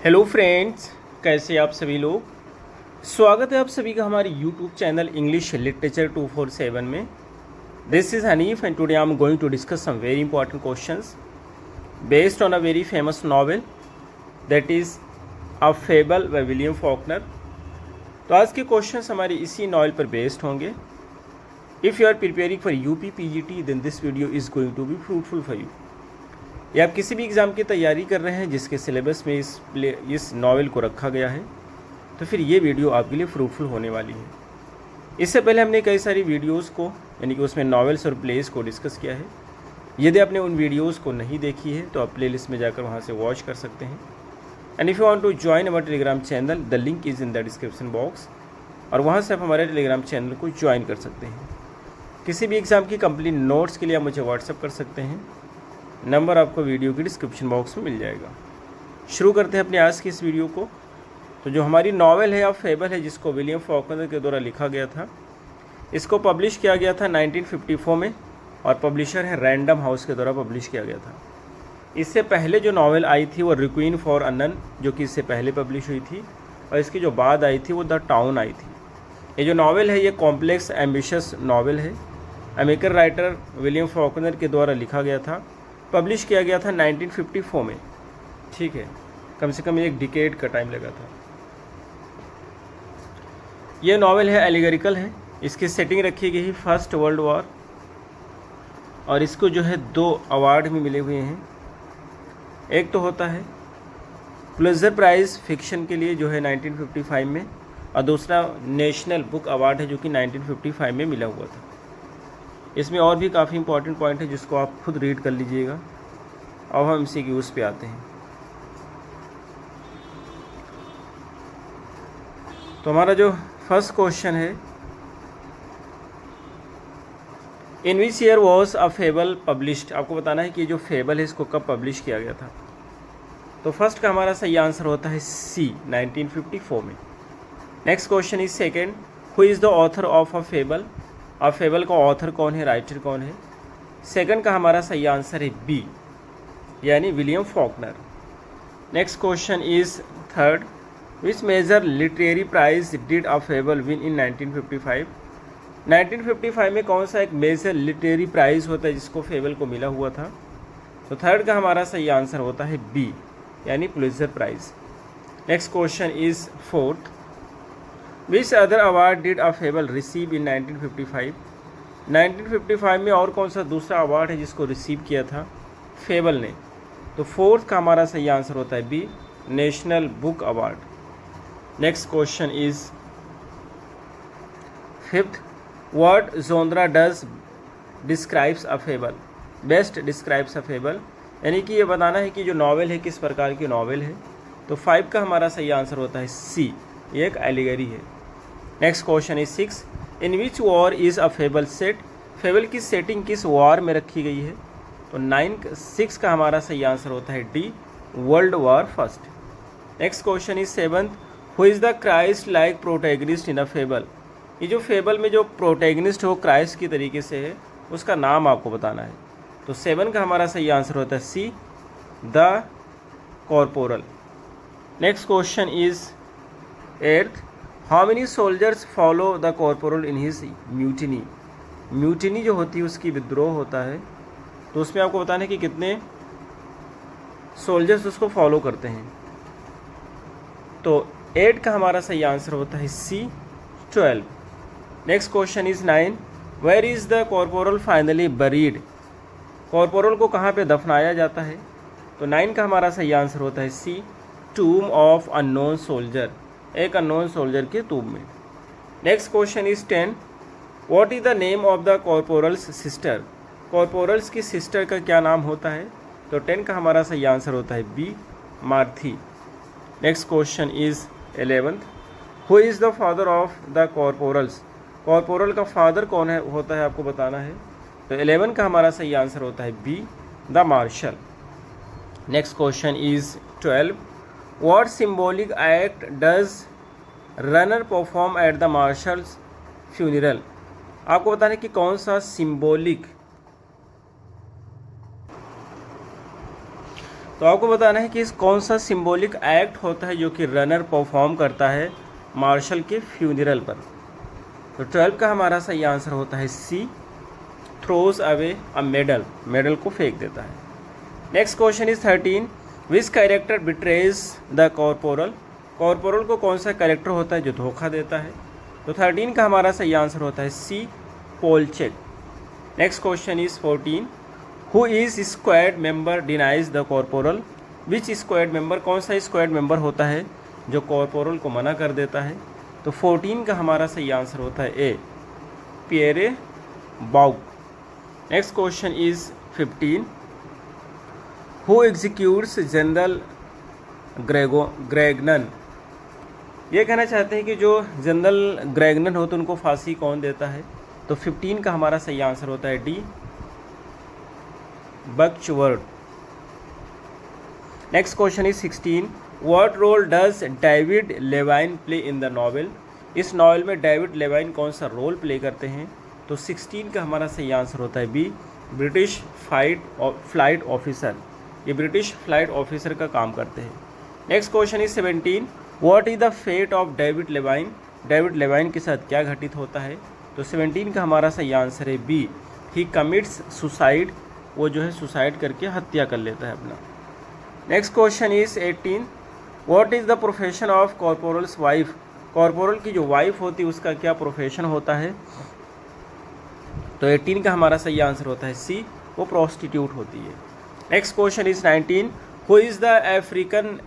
Hello friends, कैसे आप सभी लोग। स्वागत है आप सभी का हमारे यूट्यूब चैनल इंग्लिश लिटरेचर 247 में। This is Hanif and today I am going to discuss some very important questions based on a very famous novel that is a fable by William Faulkner. तो आज के क्वेश्चंस हमारे इसी novel पर based होंगे। If you are preparing for UP PGT then this video is going to be fruitful for you. या आप किसी भी एग्ज़ाम की तैयारी कर रहे हैं जिसके सिलेबस में इस नॉवेल को रखा गया है, तो फिर ये वीडियो आपके लिए फ्रूटफुल होने वाली है। इससे पहले हमने कई सारी वीडियोस को यानी कि उसमें नॉवेल्स और प्लेस को डिस्कस किया है। यदि आपने उन वीडियोस को नहीं देखी है तो आप प्लेलिस्ट में जाकर वहाँ से वॉच कर सकते हैं। And if you want to join our Telegram channel the link is in the description box, और वहाँ से आप हमारे टेलीग्राम चैनल को ज्वाइन कर सकते हैं। किसी भी एग्ज़ाम की कंप्लीट नोट्स के लिए आप मुझे व्हाट्सअप कर सकते हैं। नंबर आपको वीडियो की डिस्क्रिप्शन बॉक्स में मिल जाएगा। शुरू करते हैं अपने आज की इस वीडियो को। तो जो हमारी नॉवेल है या फेबल है जिसको विलियम फॉकनर के द्वारा लिखा गया था, इसको पब्लिश किया गया था 1954 में, और पब्लिशर है रैंडम हाउस के द्वारा पब्लिश किया गया था। इससे पहले जो नॉवेल आई थी वो रिक्वीन फॉर अ नन, जो कि इससे पहले पब्लिश हुई थी, और इसकी जो बाद आई थी वो द टाउन आई थी। ये जो नॉवेल है ये कॉम्प्लेक्स एम्बिशियस नॉवेल है। अमेरिकन राइटर विलियम फॉकनर के द्वारा लिखा गया था, पब्लिश किया गया था 1954 में। ठीक है, कम से कम एक डिकेड का टाइम लगा था। ये नॉवेल है एलिगोरिकल है। इसकी सेटिंग रखी गई है फर्स्ट वर्ल्ड वॉर, और इसको जो है 2 अवार्ड भी मिले हुए हैं। एक तो होता है पुलित्ज़र प्राइज़ फिक्शन के लिए जो है 1955 में, और दूसरा नेशनल बुक अवार्ड है जो कि 1955 में मिला हुआ था। इसमें और भी काफ़ी इंपॉर्टेंट पॉइंट है जिसको आप खुद रीड कर लीजिएगा। अब हम MCQs पे आते हैं। तो हमारा जो फर्स्ट क्वेश्चन है, in which year was a fable published. आपको बताना है कि ये जो फेबल है इसको कब पब्लिश किया गया था। तो फर्स्ट का हमारा सही आंसर होता है C, 1954 में। Next question is second, who is the author of a fable. अब फेबल का ऑथर कौन है, राइटर कौन है। सेकंड का हमारा सही आंसर है B, यानी William Faulkner. Next question is third, which major literary prize did a fable win in 1955। 1955 में कौन सा एक मेजर लिटरेरी प्राइज होता है जिसको फेबल को मिला हुआ था। तो थर्ड का हमारा सही आंसर होता है B, यानी Pulitzer prize. Next question is fourth, which other award did a fable receive in 1955। 1955 में और कौन सा दूसरा अवार्ड है जिसको रिसीव किया था फेबल ने। तो फोर्थ का हमारा सही आंसर होता है B, national book award. Next question is fifth, what जोनरा does describes a fable. Best describes a fable, यानी कि ये बताना है कि जो नॉवेल है किस प्रकार की नॉवेल है। तो 5 का हमारा सही आंसर होता है C, ये एक एलिगरी है। Next question is 6, in which war is a fable set. Fable की सेटिंग किस वॉर में रखी गई है। तो 6 का हमारा सही आंसर होता है D, world war first. Next question is 7th, who is the Christ like protagonist in a fable. ये जो फेबल में जो प्रोटैगनिस्ट हो क्राइस्ट की तरीके से है, उसका नाम आपको बताना है। तो 7 का हमारा सही आंसर होता है C, the corporal. Next question is 8th, how many soldiers follow the corporal in his mutiny. Mutiny जो होती है उसकी विद्रोह होता है, तो उसमें आपको बताना है कि कितने सोल्जर्स उसको फॉलो करते हैं। तो 8 का हमारा सही आंसर होता है C, 12। Next question is 9, where is the corporal finally buried. Corporal को कहाँ पे दफनाया जाता है। तो 9 का हमारा सही आंसर होता है C, tomb of unknown soldier, एक अननोन सोल्जर के टूम में। Next question is 10, what is the name of the corporal's sister. Corporal's की सिस्टर का क्या नाम होता है। तो 10 का हमारा सही आंसर होता है B, Marthe. Next question is 11th, who is the father of the corporal's. Corporal का फादर कौन है होता है आपको बताना है। तो 11 का हमारा सही आंसर होता है B, the marshal. Next question is 12, what symbolic act does runner perform at the marshal's funeral. आपको बताना है कि कौन सा तो आपको बताना है कि इस कौन सा सिंबॉलिक एक्ट होता है जो कि रनर परफॉर्म करता है मार्शल के फ्यूनरल पर। तो 12 का हमारा सही आंसर होता है C, throws away a medal, medal को फेंक देता है। Next question is 13, which character betrays the corporal, corporal को कौन सा कैरेक्टर होता है जो धोखा देता है। तो 13 का हमारा सही आंसर होता है C, Polchek. Next question is 14, who is squad member denies the corporal, which squad member, कौन सा स्क्वाड मेंबर होता है जो कॉर्पोरल को मना कर देता है। तो 14 का हमारा सही आंसर होता है A, Pierre Bouc. Next question is 15, who executes General Gragnon, ये कहना चाहते हैं कि जो जनरल ग्रेगनन हो तो उनको फांसी कौन देता है। तो 15 का हमारा सही आंसर होता है D, Buckworth. Next question is 16, what role does David Levine play in the novel, इस नॉवेल में डेविड लेवाइन कौन सा रोल प्ले करते हैं। तो 16 का हमारा सही आंसर होता है बी, ब्रिटिश फ्लाइट ऑफिसर, ये ब्रिटिश फ्लाइट ऑफिसर का काम करते हैं। Next question is 17, what is the fate of David Levine, David Levine के साथ क्या घटित होता है। तो 17 का हमारा सही आंसर है बी, ही कमिट्स सुसाइड, वो जो है सुसाइड करके हत्या कर लेता है अपना। Next question is 18, what is the profession of corporal's wife, corporal की जो वाइफ होती है उसका क्या प्रोफेशन होता है। तो 18 का हमारा सही आंसर होता है सी, वो प्रोस्टिट्यूट होती है। Next question is 19, who is the African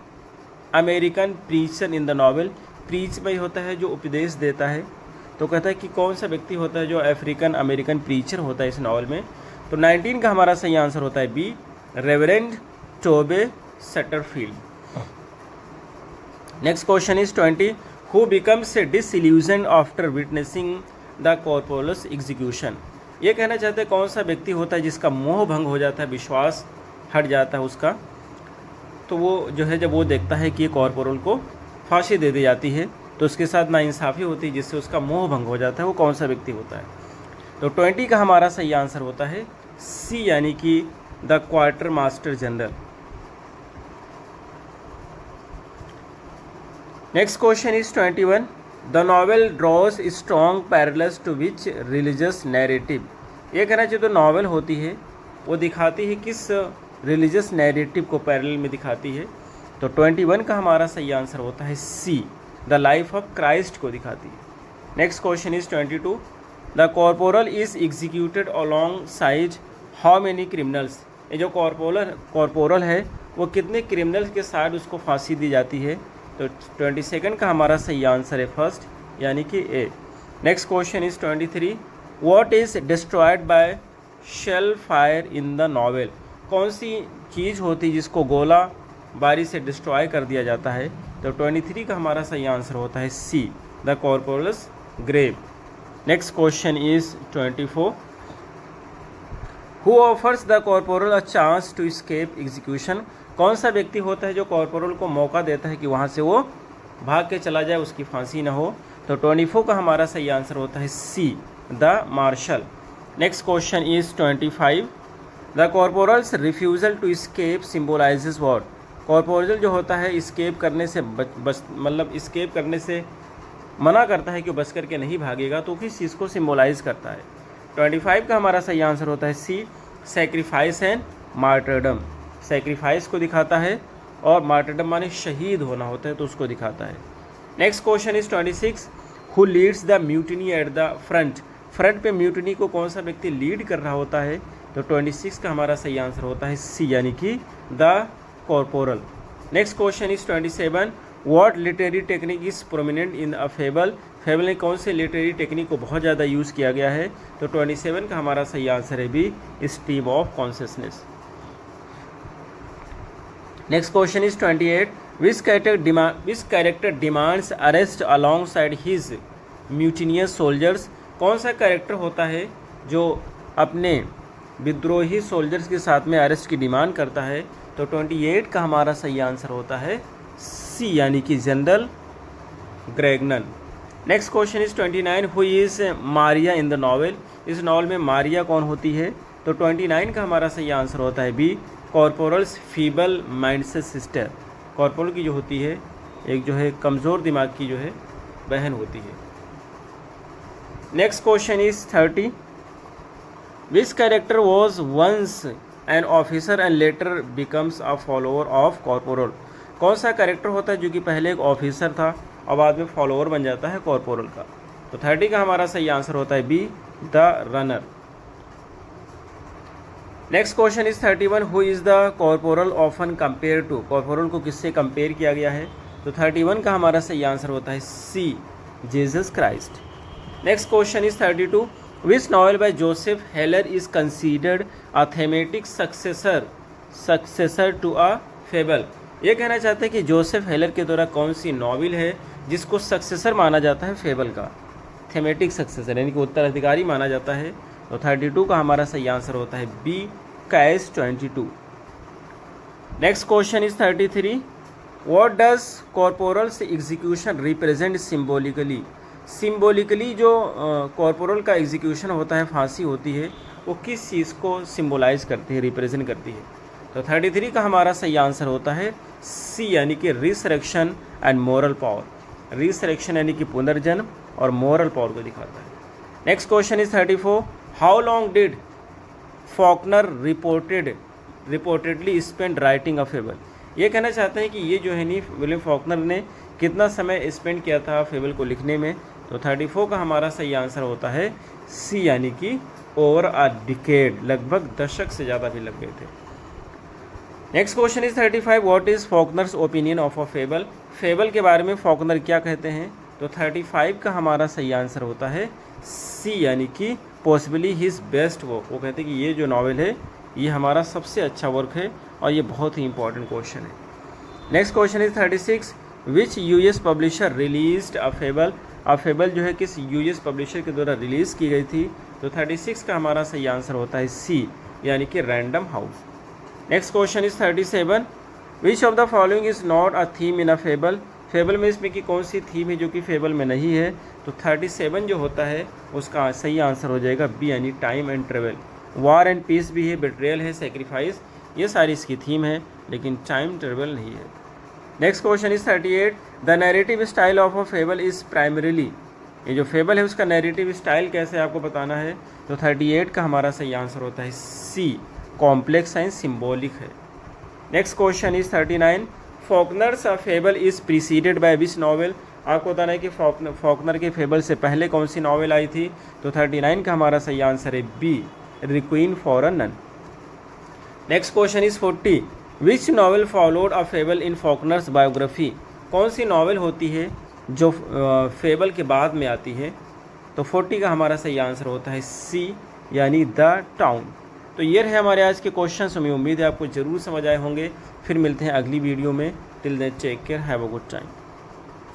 American preacher in the novel, preach में होता है जो उपदेश देता है। तो कहता है कि कौन सा व्यक्ति होता है जो अफ्रीकन अमेरिकन प्रीचर होता है इस नॉवल में। तो 19 का हमारा सही आंसर होता है B, Reverend Tobe Sutterfield. Next question is 20, who becomes disillusion after witnessing the corporal's execution, ये कहना चाहते हैं कौन सा व्यक्ति होता है जिसका मोह भंग हो जाता है, विश्वास हट जाता है उसका। तो वो जो है जब वो देखता है कि कॉर्पोरल को फांसी दे दी जाती है तो उसके साथ नाइंसाफ़ी होती है जिससे उसका मोह भंग हो जाता है, वो कौन सा व्यक्ति होता है। तो 20 का हमारा सही आंसर होता है सी, यानी कि the quartermaster general. Next question is 21, the novel draws strong parallels to which religious narrative, ये कहना चाहिए तो नॉवेल होती है वो दिखाती है किस रिलीजियस नैरेटिव को पैरेलल में दिखाती है। तो 21 का हमारा सही आंसर होता है C, the life of Christ को दिखाती है। Next question is 22, the corporal is executed along side how many criminals, ये जो कॉर्पोरल है वो कितने क्रिमिनल्स के साथ उसको फांसी दी जाती है। तो 22 का हमारा सही आंसर है फर्स्ट, यानी कि A. Next question is 23, what is destroyed by shell fire in the novel, कौन सी चीज़ होती है जिसको गोला बारी से डिस्ट्रॉय कर दिया जाता है। तो 23 का हमारा सही आंसर होता है C, the corporal's grave. Next question is 24, who offers the corporal a chance to escape execution, कौन सा व्यक्ति होता है जो कॉर्पोरल को मौका देता है कि वहाँ से वो भाग के चला जाए, उसकी फांसी ना हो। तो 24 का हमारा सही आंसर होता है C, the marshal. Next question is 25, the corporal's refusal to escape symbolizes what, corporal जो होता है इस्केप करने से मतलब इस्केप करने से मना करता है कि बच करके नहीं भागेगा, तो किस चीज़ को सिम्बोलाइज करता है। 25 का हमारा सही आंसर होता है सी, सेक्रीफाइस एंड मार्टरडम, सेक्रीफाइस को दिखाता है और मार्टरडम माने शहीद होना होता है तो उसको दिखाता है। Next question is 26, who leads the mutiny at the front, front पे म्यूटिनी को कौन सा व्यक्ति लीड कर रहा होता है। तो 26 का हमारा सही आंसर होता है सी, यानी कि the corporal. Next question is 27, what literary technique is prominent in a fable, fable में कौन से लिटरेरी टेक्निक को बहुत ज़्यादा यूज़ किया गया है। तो 27 का हमारा सही आंसर है B, stream of consciousness. Next question is 28, which character demands arrest alongside his mutinous soldiers, कौन सा कैरेक्टर होता है जो अपने विद्रोही सोल्जर्स के साथ में अरेस्ट की डिमांड करता है। तो 28 का हमारा सही आंसर होता है सी, यानी कि General Gragnon. Next question is 29, who is Maria in the novel, इस नॉवल में मारिया कौन होती है। तो 29 का हमारा सही आंसर होता है B, corporal's feeble mindset sister, corporal की जो होती है एक जो है कमज़ोर दिमाग की जो है बहन होती है। Next question is 30, which character was once an officer and later becomes a follower of corporal, कौन सा कैरेक्टर होता है जो कि पहले एक ऑफिसर था और बाद में फॉलोअर बन जाता है कॉर्पोरल का। तो 30 का हमारा सही आंसर होता है B, the runner. Next question is 31, who is the corporal often compared to, corporal को किससे कंपेयर किया गया है। तो 31 का हमारा सही आंसर होता है C, Jesus Christ. Next question is 32, which novel by Joseph Heller is considered a thematic successor to a fable, ये कहना चाहते हैं कि जोसेफ हेलर के द्वारा कौन सी नॉवल है जिसको सक्सेसर माना जाता है फेबल का, थेमेटिक सक्सेसर यानी कि उत्तराधिकारी माना जाता है। तो 32 का हमारा सही आंसर होता है B, catch 22। Next question is 33, what does corporal's execution represent symbolically, symbolically जो कॉर्पोरल का एग्जीक्यूशन होता है, फांसी होती है, वो किस चीज़ को सिम्बोलाइज करती है, रिप्रेजेंट करती है। तो 33 का हमारा सही आंसर होता है सी, यानी कि resurrection and moral power, resurrection यानी कि पुनर्जन्म और मोरल पावर को दिखाता है। Next question is 34, how long did Faulkner reportedly spend writing a fable, ये कहना चाहते हैं कि ये जो है नी विलियम फॉकनर ने कितना समय स्पेंड किया था फेबल को लिखने में। तो 34 का हमारा सही आंसर होता है सी, यानी कि ओवर अ डिकेड, लगभग दशक से ज़्यादा भी लग गए थे। Next question is 35, what is Faulkner's opinion of a fable, fable के बारे में फॉकनर क्या कहते हैं। तो 35 का हमारा सही आंसर होता है सी, यानी कि पॉसिबली हिज बेस्ट वर्क, वो कहते हैं कि ये जो नॉवेल है ये हमारा सबसे अच्छा वर्क है और ये बहुत ही इंपॉर्टेंट क्वेश्चन है। Next question is 36, which US publisher released a fable, a fable जो है किस यूएस पब्लिशर के द्वारा रिलीज़ की गई थी। तो 36 का हमारा सही आंसर होता है सी, यानी कि random house. Next question is 37, which of the following is not a theme in a fable, fable में इसमें की कौन सी थीम है जो कि फेबल में नहीं है। तो 37 जो होता है उसका सही आंसर हो जाएगा बी, यानी time and travel, war and peace भी है, बेट्रियल है, सेक्रीफाइस, ये सारी इसकी थीम है, लेकिन टाइम ट्रेवल नहीं है। Next question is 38, the narrative style of a fable is primarily, ये जो फेबल है उसका नैरेटिव स्टाइल कैसे आपको बताना है। तो 38 का हमारा सही आंसर होता है सी, कॉम्प्लेक्स एंड सिम्बॉलिक है। Next question is 39, Faulkner's a fable is preceded by which novel, आपको बताना है कि फॉकनर के फेबल से पहले कौन सी नॉवेल आई थी। तो 39 का हमारा सही आंसर है B, requiem for a nun. Next question is 40, which novel followed a fable in Faulkner's biography, कौन सी नॉवेल होती है जो फेबल के बाद में आती है। तो 40 का हमारा सही आंसर होता है सी, यानी द टाउन। तो ये रहे हमारे आज के क्वेश्चंस, हमें उम्मीद है आपको ज़रूर समझ आए होंगे। फिर मिलते हैं अगली वीडियो में, till then take care, have a good time.